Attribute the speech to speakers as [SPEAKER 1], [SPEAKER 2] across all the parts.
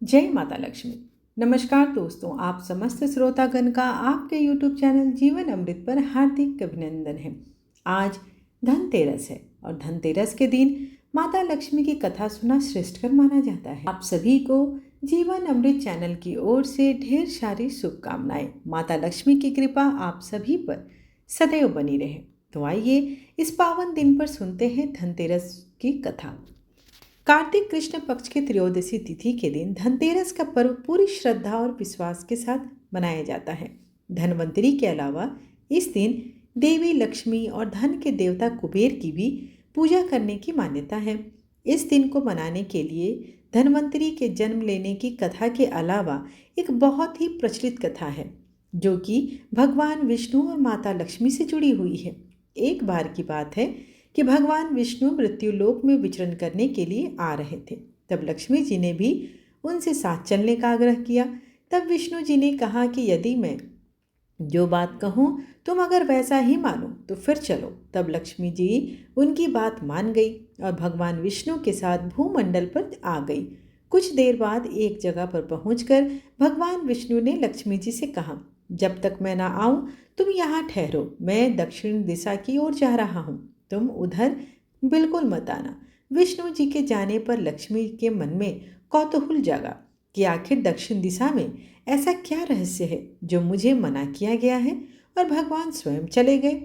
[SPEAKER 1] जय माता लक्ष्मी। नमस्कार दोस्तों, आप समस्त श्रोतागण का आपके YouTube चैनल जीवन अमृत पर हार्दिक अभिनंदन है। आज धनतेरस है और धनतेरस के दिन माता लक्ष्मी की कथा सुनना श्रेष्ठकर माना जाता है। आप सभी को जीवन अमृत चैनल की ओर से ढेर सारी शुभकामनाएं। माता लक्ष्मी की कृपा आप सभी पर सदैव बनी रहे। तो आइए इस पावन दिन पर सुनते हैं धनतेरस की कथा। कार्तिक कृष्ण पक्ष के त्रयोदशी तिथि के दिन धनतेरस का पर्व पूरी श्रद्धा और विश्वास के साथ मनाया जाता है। धनवंतरी के अलावा इस दिन देवी लक्ष्मी और धन के देवता कुबेर की भी पूजा करने की मान्यता है। इस दिन को मनाने के लिए धनवंतरी के जन्म लेने की कथा के अलावा एक बहुत ही प्रचलित कथा है जो कि भगवान विष्णु और माता लक्ष्मी से जुड़ी हुई है। एक बार की बात है कि भगवान विष्णु मृत्युलोक में विचरण करने के लिए आ रहे थे। तब लक्ष्मी जी ने भी उनसे साथ चलने का आग्रह किया। तब विष्णु जी ने कहा कि यदि मैं जो बात कहूँ तुम अगर वैसा ही मानो तो फिर चलो। तब लक्ष्मी जी उनकी बात मान गई और भगवान विष्णु के साथ भूमंडल पर आ गई। कुछ देर बाद एक जगह पर पहुंचकर भगवान विष्णु ने लक्ष्मी जी से कहा, जब तक मैं ना आऊं तुम यहाँ ठहरो, मैं दक्षिण दिशा की ओर जा रहा हूँ, तुम उधर बिल्कुल मत आना। विष्णु जी के जाने पर लक्ष्मी के मन में कौतूहल जागा कि आखिर दक्षिण दिशा में ऐसा क्या रहस्य है जो मुझे मना किया गया है, और भगवान स्वयं चले गए।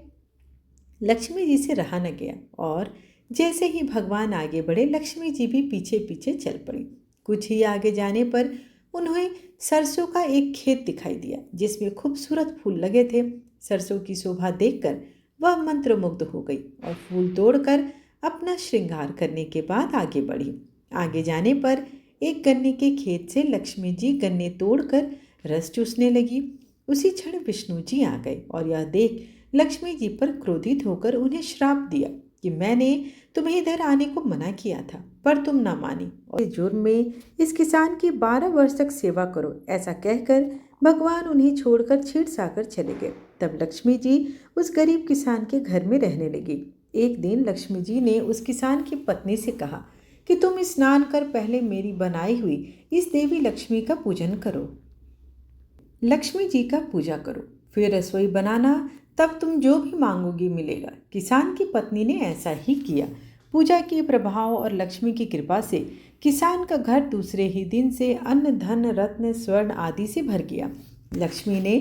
[SPEAKER 1] लक्ष्मी जी से रहा न गया और जैसे ही भगवान आगे बढ़े लक्ष्मी जी भी पीछे पीछे चल पड़ी। कुछ ही आगे जाने पर उन्हें सरसों का एक खेत दिखाई दिया जिसमें खूबसूरत फूल लगे थे। सरसों की शोभा देखकर वह मंत्रमुग्ध हो गई और फूल तोड़कर अपना श्रृंगार करने के बाद आगे बढ़ी। आगे जाने पर एक गन्ने के खेत से लक्ष्मी जी गन्ने तोड़कर रस चूसने लगी। उसी क्षण विष्णु जी आ गए और यह देख लक्ष्मी जी पर क्रोधित होकर उन्हें श्राप दिया कि मैंने तुम्हें इधर आने को मना किया था पर तुम ना मानी और जुर्म में इस किसान की 12 वर्ष तक सेवा करो। ऐसा कहकर भगवान उन्हें छोड़कर छीड़ साकर चले गए। तब लक्ष्मी जी उस गरीब किसान के घर में रहने लगी। एक दिन लक्ष्मी जी ने उस किसान की पत्नी से कहा कि तुम स्नान कर पहले मेरी बनाई हुई इस देवी लक्ष्मी का पूजन करो, लक्ष्मी जी का पूजा करो, फिर रसोई बनाना, तब तुम जो भी मांगोगी मिलेगा। किसान की पत्नी ने ऐसा ही किया। पूजा के प्रभाव और लक्ष्मी की कृपा से किसान का घर दूसरे ही दिन से अन्न धन रत्न स्वर्ण आदि से भर गया। लक्ष्मी ने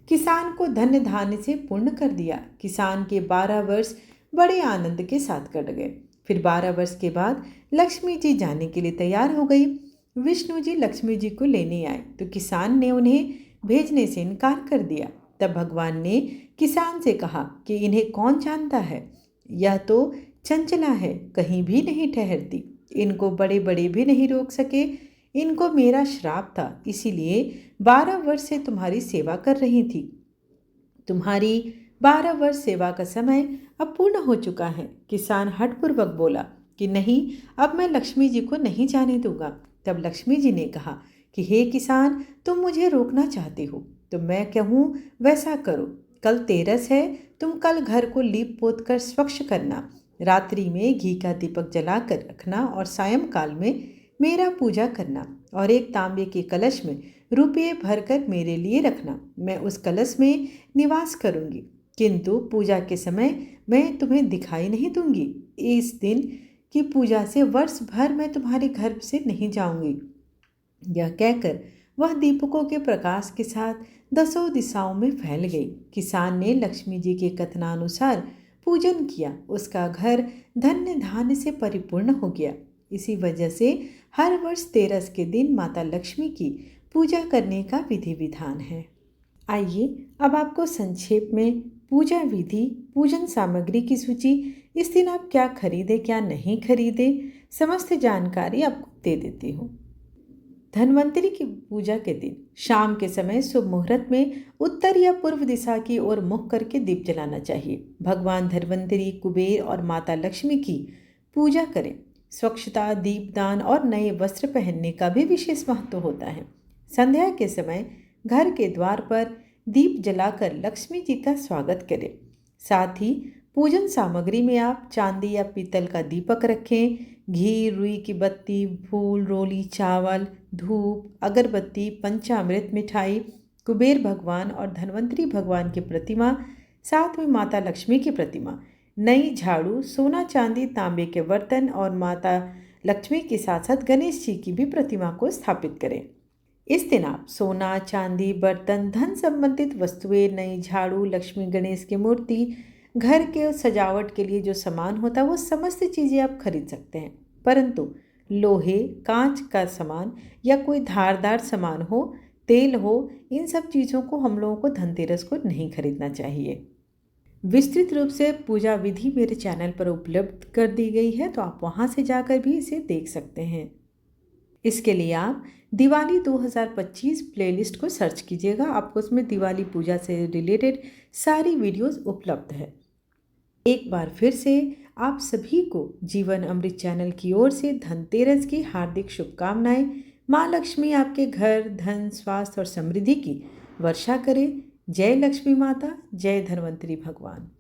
[SPEAKER 1] किसान को धन्य धान्य से पूर्ण कर दिया। किसान के 12 वर्ष बड़े आनंद के साथ कट गए। फिर 12 वर्ष के बाद लक्ष्मी जी जाने के लिए तैयार हो गई। विष्णु जी लक्ष्मी जी को लेने आए तो किसान ने उन्हें भेजने से इनकार कर दिया। तब भगवान ने किसान से कहा कि इन्हें कौन जानता है, यह तो चंचला है, कहीं भी नहीं ठहरती, इनको बड़े बड़े भी नहीं रोक सके। इनको मेरा श्राप था, इसीलिए 12 वर्ष से तुम्हारी सेवा कर रही थी। तुम्हारी 12 वर्ष सेवा का समय अब पूर्ण हो चुका है। किसान हठपूर्वक बोला कि नहीं, अब मैं लक्ष्मी जी को नहीं जाने दूंगा। तब लक्ष्मी जी ने कहा कि हे किसान, तुम मुझे रोकना चाहते हो तो मैं कहूँ वैसा करो। कल तेरस है, तुम कल घर को लीप पोत कर स्वच्छ करना, रात्रि में घी का दीपक जलाकर रखना और सायंकाल में मेरा पूजा करना और एक तांबे के कलश में रुपये भरकर मेरे लिए रखना। मैं उस कलश में निवास करूंगी, किंतु पूजा के समय मैं तुम्हें दिखाई नहीं दूंगी। इस दिन की पूजा से वर्ष भर मैं तुम्हारे घर से नहीं जाऊंगी। यह कहकर वह दीपकों के प्रकाश के साथ 10 दिशाओं में फैल गई। किसान ने लक्ष्मी जी के कथनानुसार पूजन किया। उसका घर धन्य धान्य से परिपूर्ण हो गया। इसी वजह से हर वर्ष तेरस के दिन माता लक्ष्मी की पूजा करने का विधि विधान है। आइए अब आपको संक्षेप में पूजा विधि, पूजन सामग्री की सूची, इस दिन आप क्या खरीदे क्या नहीं खरीदे, समस्त जानकारी आपको दे देती हूँ। धन्वंतरी की पूजा के दिन शाम के समय शुभ मुहूर्त में उत्तर या पूर्व दिशा की ओर मुख करके दीप जलाना चाहिए। भगवान धन्वंतरी, कुबेर और माता लक्ष्मी की पूजा करें। स्वच्छता, दीपदान और नए वस्त्र पहनने का भी विशेष महत्व होता है। संध्या के समय घर के द्वार पर दीप जलाकर लक्ष्मी जी का स्वागत करें। साथ ही पूजन सामग्री में आप चांदी या पीतल का दीपक रखें, घी, रुई की बत्ती, फूल, रोली, चावल, धूप, अगरबत्ती, पंचामृत, मिठाई, कुबेर भगवान और धन्वंतरी भगवान की प्रतिमा, साथ में माता लक्ष्मी की प्रतिमा, नई झाड़ू, सोना चांदी तांबे के बर्तन और माता लक्ष्मी के साथ साथ गणेश जी की भी प्रतिमा को स्थापित करें। इस दिन आप सोना, चांदी, बर्तन, धन संबंधित वस्तुएं, नई झाड़ू, लक्ष्मी गणेश की मूर्ति, घर के सजावट के लिए जो सामान होता है वो समस्त चीज़ें आप खरीद सकते हैं। परंतु लोहे, कांच का सामान या कोई धारदार सामान हो, तेल हो, इन सब चीज़ों को हम लोगों को धनतेरस को नहीं खरीदना चाहिए। विस्तृत रूप से पूजा विधि मेरे चैनल पर उपलब्ध कर दी गई है, तो आप वहाँ से जाकर भी इसे देख सकते हैं। इसके लिए आप दिवाली 2025 प्लेलिस्ट को सर्च कीजिएगा, आपको उसमें दिवाली पूजा से रिलेटेड सारी वीडियोस उपलब्ध है। एक बार फिर से आप सभी को जीवन अमृत चैनल की ओर से धनतेरस की हार्दिक शुभकामनाएं। माँ लक्ष्मी आपके घर, धन, स्वास्थ्य और समृद्धि की वर्षा करे। जय लक्ष्मी माता, जय धन्वंतरी भगवान।